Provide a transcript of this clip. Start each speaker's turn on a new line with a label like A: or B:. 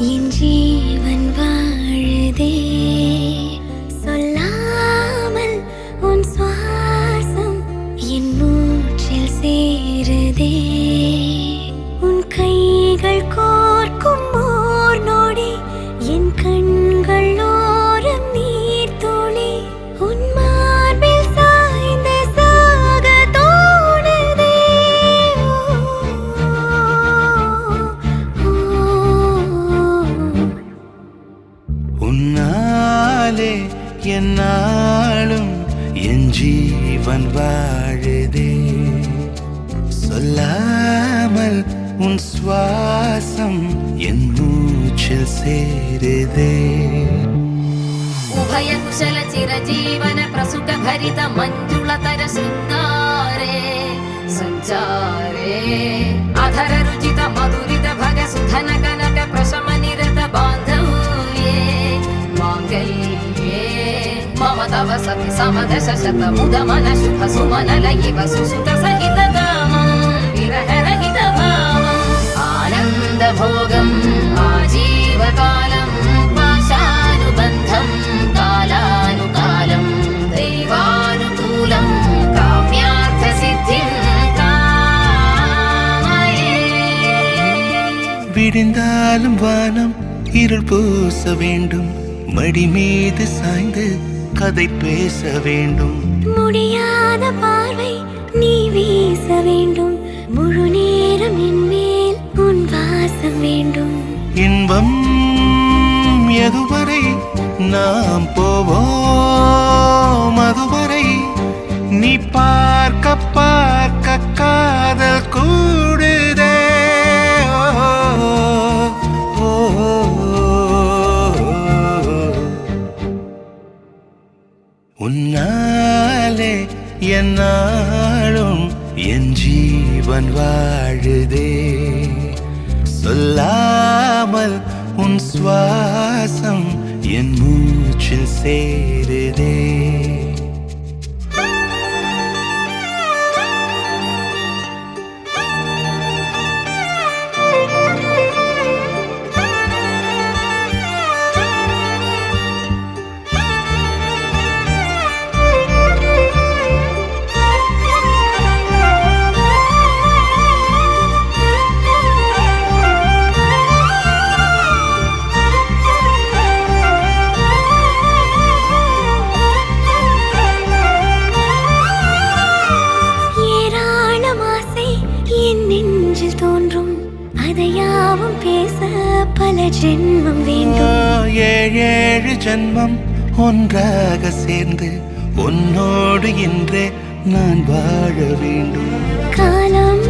A: என் ஜீவன் வாழுதே சொல்லாமல் உன் சுவாசம் என் மூச்சில் சேருதே உன் கைகள் கோர்க்கும் ஓர் நொடி என் கண்கள் ஓரம் நீர் துளி உன் மார்பில் சாய்ந்து சாக தோணுதே
B: உன்னாலே என்னாலும் என் ஜீவன் வாழுதே சொல்லாமல் உன் சுவாசம் என் மூச்சில் சேருதே
C: उभय कुशल चिरजीवन प्रसुख भरित मंजुलतर शृंगारे संचारे अधर रुचित मधुरित भग सुधन कनक प्रशम निरत बांधव्ये मांगल्ये मम तव सति समदश शत मुद मन शुभ सुमन लयिव सुसुत सहित कामं विरह रहित भावम् आनंद भोगम् आजीवकालम् पाशानुबन्धं कालानुकालं दैवानुकूलं काम्यार्थसिद्धिं कामये
B: விடிந்தாலும் வானம் இருள் பூச வேண்டும் மடி மீது சாய்ந்து கதை பேச வேண்டும்
A: முடியாத பார்வை நீ வீச வேண்டும் முழு நேரம் என் மேல் உன் வாசம் வேண்டும்
B: இன்பம் எதுவரை நாம் போவோம் அதுவரை நீ பார்க்க பார்க்க காதல் கூடுதே ஓ, ஓ, உன்னாலே என்னாலும் என் ஜீவன் வாழுதே சொல்லாமல் உன் சுவாசம் என் மூச்சில் சேருதே
A: தோன்றும் அதையாவும் பேச பல ஜென்மம் வேண்டும்
B: ஏழு ஜென்மம் ஒன்றாக சேர்ந்து உன்னோடு இன்றே நான் வாழ வேண்டும்
A: காலம்